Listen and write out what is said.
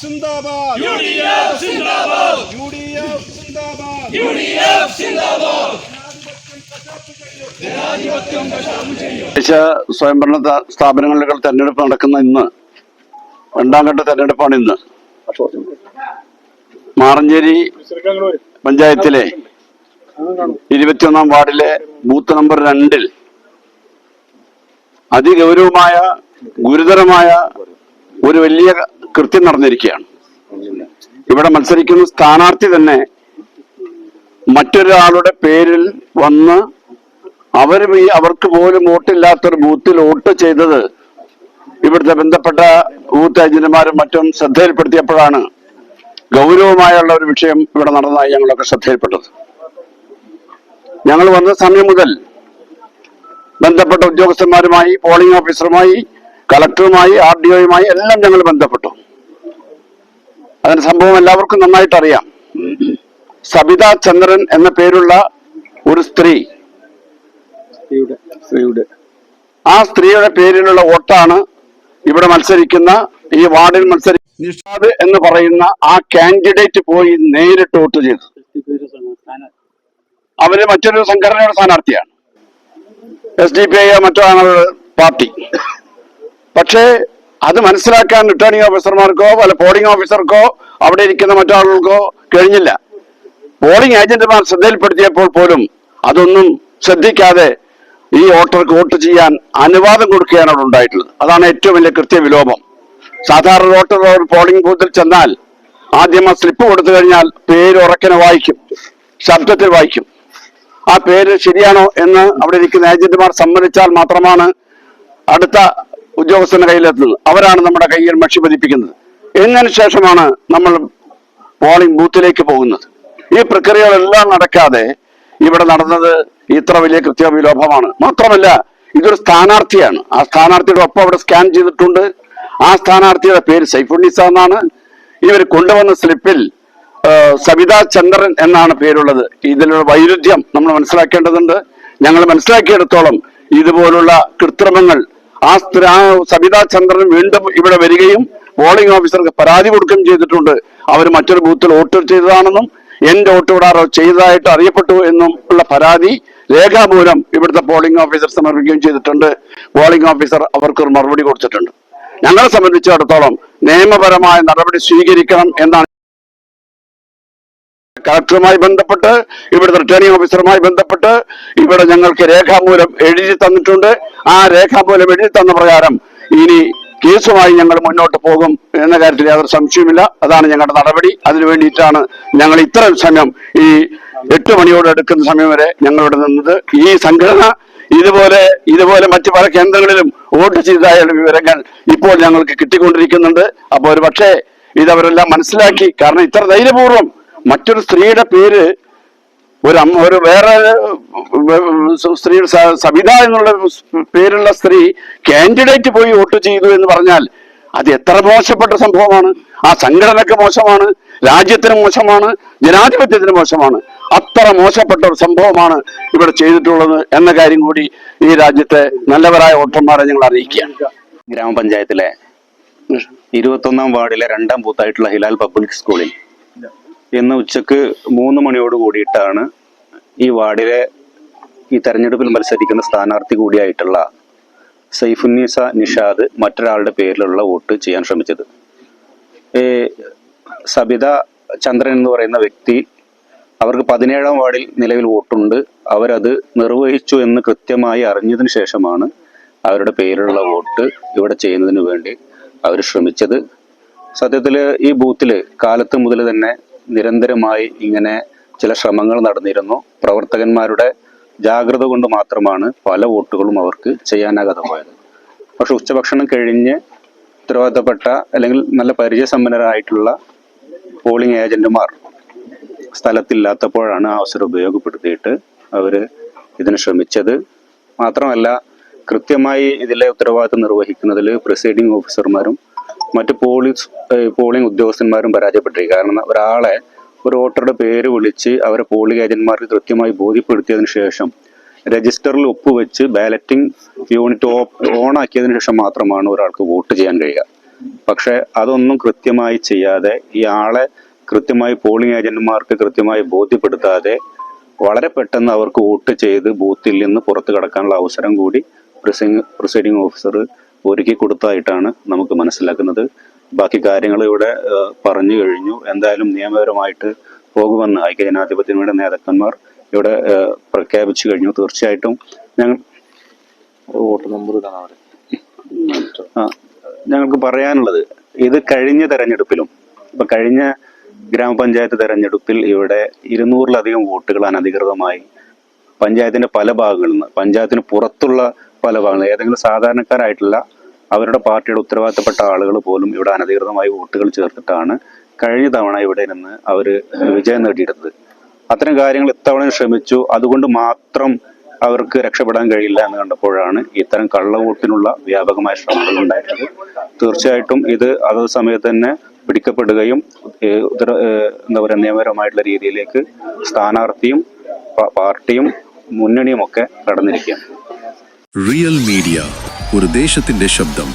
സിന്ദാബാദ് സ്വയംഭരണ സ്ഥാപനങ്ങളിൽ തെരഞ്ഞെടുപ്പ് നടക്കുന്ന ഇന്ന് രണ്ടാം ഘട്ട തെരഞ്ഞെടുപ്പാണ്. ഇന്ന് മാറഞ്ചേരി പഞ്ചായത്തിലെ 21-ാം വാർഡിലെ ബൂത്ത് നമ്പർ 2-ൽ അതിഗൗരവമായ ഗുരുതരമായ ഒരു വലിയ കൃത്യം നടന്നിരിക്കുകയാണ്. ഇവിടെ മത്സരിക്കുന്ന സ്ഥാനാർത്ഥി തന്നെ മറ്റൊരാളുടെ പേരിൽ വന്ന് അവർക്ക് പോലും വോട്ടില്ലാത്തൊരു ബൂത്തിൽ വോട്ട് ചെയ്തത് ഇവിടുത്തെ ബന്ധപ്പെട്ട ബൂത്ത് ഏജന്റുമാരും മറ്റും ശ്രദ്ധയിൽപ്പെടുത്തിയപ്പോഴാണ് ഗൗരവമായുള്ള ഒരു വിഷയം ഇവിടെ നടന്നതായി ഞങ്ങളൊക്കെ ശ്രദ്ധയിൽപ്പെട്ടത്. ഞങ്ങൾ വന്ന സമയം മുതൽ ബന്ധപ്പെട്ട ഉദ്യോഗസ്ഥന്മാരുമായി, പോളിംഗ് ഓഫീസറുമായി, കളക്ടറുമായി, RDOയുമായി എല്ലാം ഞങ്ങൾ ബന്ധപ്പെട്ടു. അതിന് സംഭവം എല്ലാവർക്കും നന്നായിട്ട് അറിയാം. സബിത ചന്ദ്രൻ എന്ന പേരുള്ള ഒരു ആ സ്ത്രീയുടെ പേരിലുള്ള വോട്ടാണ് ഇവിടെ മത്സരിക്കുന്ന ഈ വാർഡിൽ നിഷാദ് എന്ന് പറയുന്ന ആ കാൻഡിഡേറ്റ് പോയി നേരിട്ട് വോട്ട് ചെയ്തു. അവര് മറ്റൊരു സംഘടനയുടെ സ്ഥാനാർത്ഥിയാണ്, SDPI മറ്റാണ് പാർട്ടി. പക്ഷേ അത് മനസ്സിലാക്കാൻ റിട്ടേണിംഗ് ഓഫീസർമാർക്കോ അല്ല പോളിംഗ് ഓഫീസർക്കോ അവിടെ ഇരിക്കുന്ന മറ്റാളുകൾക്കോ കഴിഞ്ഞില്ല. പോളിംഗ് ഏജന്റുമാർ ശ്രദ്ധയിൽപ്പെടുത്തിയപ്പോൾ പോലും അതൊന്നും ശ്രദ്ധിക്കാതെ ഈ വോട്ടർക്ക് വോട്ട് ചെയ്യാൻ അനുവാദം കൊടുക്കുകയാണ് അവിടെ ഉണ്ടായിട്ടുള്ളത്. അതാണ് ഏറ്റവും വലിയ കൃത്യവിലോപം. സാധാരണ വോട്ടർ ഒരു പോളിംഗ് ബൂത്തിൽ ചെന്നാൽ ആദ്യം ആ സ്ലിപ്പ് കൊടുത്തു കഴിഞ്ഞാൽ പേര് ഉറക്കനെ വായിക്കും, ശബ്ദത്തിൽ വായിക്കും. ആ പേര് ശരിയാണോ എന്ന് അവിടെ ഇരിക്കുന്ന ഏജന്റുമാർ സമ്മതിച്ചാൽ മാത്രമാണ് അടുത്ത ഉദ്യോഗസ്ഥന്റെ കയ്യിലെത്തുന്നത്. അവരാണ് നമ്മുടെ കയ്യിൽ മഷി പതിപ്പിക്കുന്നത്. എന്നതിന് ശേഷമാണ് നമ്മൾ പോളിംഗ് ബൂത്തിലേക്ക് പോകുന്നത്. ഈ പ്രക്രിയകളെല്ലാം നടക്കാതെ ഇവിടെ നടന്നത് ഇത്ര വലിയ കൃത്യവിലോപമാണ്. മാത്രമല്ല ഇതൊരു സ്ഥാനാർത്ഥിയാണ്. ആ സ്ഥാനാർത്ഥിയുടെ ഒപ്പം അവിടെ സ്കാൻ ചെയ്തിട്ടുണ്ട്. ആ സ്ഥാനാർത്ഥിയുടെ പേര് സൈഫുന്നിസ എന്നാണ്. ഇവർ കൊണ്ടുവന്ന സ്ലിപ്പിൽ സബിത ചന്ദ്രൻ എന്നാണ് പേരുള്ളത്. ഇതിലുള്ള വൈരുദ്ധ്യം നമ്മൾ മനസ്സിലാക്കേണ്ടതുണ്ട്. ഞങ്ങൾ മനസ്സിലാക്കിയെടുത്തോളം ഇതുപോലുള്ള കൃത്രിമങ്ങൾ ആ സബിത ചന്ദ്രൻ വീണ്ടും ഇവിടെ വരികയും പോളിംഗ് ഓഫീസർക്ക് പരാതി കൊടുക്കുകയും ചെയ്തിട്ടുണ്ട്. അവർ മറ്റൊരു ബൂത്തിൽ വോട്ട് ചെയ്തതാണെന്നും എന്റെ വോട്ട് ഇവിടെ ചെയ്തതായിട്ട് അറിയപ്പെട്ടു എന്നും ഉള്ള പരാതി രേഖാമൂലം ഇവിടുത്തെ പോളിംഗ് ഓഫീസർ സമർപ്പിക്കുകയും ചെയ്തിട്ടുണ്ട്. പോളിംഗ് ഓഫീസർ അവർക്കൊരു മറുപടി കൊടുത്തിട്ടുണ്ട്. ഞങ്ങളെ സംബന്ധിച്ചിടത്തോളം നിയമപരമായ നടപടി സ്വീകരിക്കണം എന്നാണ് കളക്ടറുമായി ബന്ധപ്പെട്ട് ഇവിടുത്തെ റിട്ടേണിംഗ് ഓഫീസറുമായി ബന്ധപ്പെട്ട് ഇവിടെ ഞങ്ങൾക്ക് രേഖാമൂലം എഴുതി തന്നിട്ടുണ്ട്. ആ രേഖാമൂലം എഴുതി തന്ന പ്രകാരം ഇനി കേസുമായി ഞങ്ങൾ മുന്നോട്ട് പോകും എന്ന കാര്യത്തിൽ യാതൊരു സംശയവുമില്ല. അതാണ് ഞങ്ങളുടെ നടപടി. അതിനു വേണ്ടിയിട്ടാണ് ഞങ്ങൾ ഇത്രയും സമയം ഈ 8 മണിയോട് എടുക്കുന്ന സമയം വരെ ഞങ്ങളിവിടെ നിന്നത്. ഈ സംഘടന ഇതുപോലെ മറ്റു പല കേന്ദ്രങ്ങളിലും വോട്ട് ചെയ്തതായ വിവരങ്ങൾ ഇപ്പോൾ ഞങ്ങൾക്ക് കിട്ടിക്കൊണ്ടിരിക്കുന്നുണ്ട്. അപ്പോൾ ഒരു പക്ഷേ ഇതവരെല്ലാം മനസ്സിലാക്കി. കാരണം ഇത്ര ധൈര്യപൂർവ്വം മറ്റൊരു സ്ത്രീയുടെ പേര് ഒരു വേറെ സ്ത്രീ സബിത എന്നുള്ള പേരുള്ള സ്ത്രീ കാൻഡിഡേറ്റ് പോയി വോട്ട് ചെയ്തു എന്ന് പറഞ്ഞാൽ അത് എത്ര മോശപ്പെട്ട സംഭവമാണ്. ആ സംഘടനക്ക് മോശമാണ്, രാജ്യത്തിന് മോശമാണ്, ജനാധിപത്യത്തിന് മോശമാണ്. അത്ര മോശപ്പെട്ട ഒരു സംഭവമാണ് ഇവിടെ ചെയ്തിട്ടുള്ളത് എന്ന കാര്യം കൂടി ഈ രാജ്യത്തെ നല്ലവരായ വോട്ടർമാരെ ഞങ്ങൾ അറിയിക്കുകയാണ്. ഗ്രാമപഞ്ചായത്തിലെ 21-ാം വാർഡിലെ 2-ാം ബൂത്തായിട്ടുള്ള ഹിലാൽ പബ്ലിക് സ്കൂളിൽ ഇന്ന് ഉച്ചക്ക് 3 മണിയോട് കൂടിയിട്ടാണ് ഈ വാർഡിലെ ഈ തെരഞ്ഞെടുപ്പിൽ മത്സരിക്കുന്ന സ്ഥാനാർത്ഥി കൂടിയായിട്ടുള്ള സൈഫുന്നിസ നിഷാദ് മറ്റൊരാളുടെ പേരിലുള്ള വോട്ട് ചെയ്യാൻ ശ്രമിച്ചത്. സബിത ചന്ദ്രൻ എന്ന് പറയുന്ന വ്യക്തി, അവർക്ക് 17-ാം വാർഡിൽ നിലവിൽ വോട്ടുണ്ട്. അവരത് നിർവഹിച്ചു എന്ന് കൃത്യമായി അറിഞ്ഞതിന് ശേഷമാണ് അവരുടെ പേരിലുള്ള വോട്ട് ഇവിടെ ചെയ്യുന്നതിന് വേണ്ടി അവർ ശ്രമിച്ചത്. സത്യത്തിൽ ഈ ബൂത്തിൽ കാലത്ത് മുതൽ തന്നെ നിരന്തരമായി ഇങ്ങനെ ചില ശ്രമങ്ങൾ നടന്നിരുന്നു. പ്രവർത്തകന്മാരുടെ ജാഗ്രത കൊണ്ട് മാത്രമാണ് പല വോട്ടുകളും അവർക്ക് ചെയ്യാനാകാതെ പോയത്. പക്ഷെ ഉച്ചഭക്ഷണം കഴിഞ്ഞ് ഉത്തരവാദിത്തപ്പെട്ട അല്ലെങ്കിൽ നല്ല പരിചയസമ്പന്നരായിട്ടുള്ള പോളിംഗ് ഏജന്റുമാർ സ്ഥലത്തില്ലാത്തപ്പോഴാണ് ആ അവസരം ഉപയോഗപ്പെടുത്തിയിട്ട് അവർ ഇതിന് ശ്രമിച്ചത്. മാത്രമല്ല കൃത്യമായി ഇതിലെ ഉത്തരവാദിത്തം നിർവഹിക്കുന്നതിൽ പ്രിസൈഡിംഗ് ഓഫീസർമാരും മറ്റ് പോളിംഗ് ഉദ്യോഗസ്ഥന്മാരും പരാജയപ്പെട്ടിരിക്കും. കാരണം ഒരു വോട്ടറുടെ പേര് വിളിച്ച് അവരെ പോളിംഗ് ഏജന്റുമാർക്ക് കൃത്യമായി ബോധ്യപ്പെടുത്തിയതിനു ശേഷം രജിസ്റ്ററിൽ ഒപ്പുവെച്ച് ബാലറ്റിംഗ് യൂണിറ്റ് ഓൺ ആക്കിയതിനു ശേഷം മാത്രമാണ് ഒരാൾക്ക് വോട്ട് ചെയ്യാൻ കഴിയുക. പക്ഷെ അതൊന്നും കൃത്യമായി ചെയ്യാതെ ഈ ആളെ കൃത്യമായി പോളിംഗ് ഏജന്റുമാർക്ക് കൃത്യമായി ബോധ്യപ്പെടുത്താതെ വളരെ പെട്ടെന്ന് അവർക്ക് വോട്ട് ചെയ്ത് ബൂത്തിൽ നിന്ന് പുറത്തു കടക്കാനുള്ള അവസരം കൂടി പ്രിസൈഡിംഗ് ഓഫീസർ ഒരുക്കി കൊടുത്തതായിട്ടാണ് നമുക്ക് മനസ്സിലാക്കുന്നത്. ബാക്കി കാര്യങ്ങൾ ഇവിടെ പറഞ്ഞു കഴിഞ്ഞു. എന്തായാലും നിയമപരമായിട്ട് പോകുമെന്ന് ഐക്യജനാധിപത്യയുടെ നേതാക്കന്മാർ ഇവിടെ പ്രഖ്യാപിച്ചു കഴിഞ്ഞു. തീർച്ചയായിട്ടും വോട്ട് നമ്പർ ഞങ്ങൾക്ക് പറയാനുള്ളത്, ഇത് കഴിഞ്ഞ തെരഞ്ഞെടുപ്പിലും ഇപ്പൊ കഴിഞ്ഞ ഗ്രാമപഞ്ചായത്ത് തെരഞ്ഞെടുപ്പിൽ ഇവിടെ 200-ലധികം വോട്ടുകൾ അനധികൃതമായി പഞ്ചായത്തിന്റെ പല ഭാഗങ്ങളിൽ നിന്ന്, പഞ്ചായത്തിന് പുറത്തുള്ള പല ഭാഗങ്ങളിൽ, ഏതെങ്കിലും സാധാരണക്കാരായിട്ടുള്ള അവരുടെ പാർട്ടിയുടെ ഉത്തരവാദിത്തപ്പെട്ട ആളുകൾ പോലും ഇവിടെ അനധികൃതമായി വോട്ടുകൾ ചേർത്തിട്ടാണ് കഴിഞ്ഞ തവണ ഇവിടെ നിന്ന് അവർ വിജയം നേടിയെടുത്തത്. അത്തരം കാര്യങ്ങൾ ഇത്തവണ ശ്രമിച്ചു. അതുകൊണ്ട് മാത്രം അവർക്ക് രക്ഷപ്പെടാൻ കഴിയില്ല എന്ന് കണ്ടപ്പോഴാണ് ഇത്തരം കള്ളവോട്ടിനുള്ള വ്യാപകമായ ശ്രമങ്ങൾ ഉണ്ടായിട്ടുള്ളത്. തീർച്ചയായിട്ടും ഇത് അതത് സമയത്ത് തന്നെ പിടിക്കപ്പെടുകയും എന്താ പറയുക, നിയമപരമായിട്ടുള്ള രീതിയിലേക്ക് സ്ഥാനാർത്ഥിയും പാർട്ടിയും മുന്നണിയും ഒക്കെ കടന്നിരിക്കുകയാണ്. റിയൽ മീഡിയ, ഒരു ദേശത്തിന്റെ ശബ്ദം.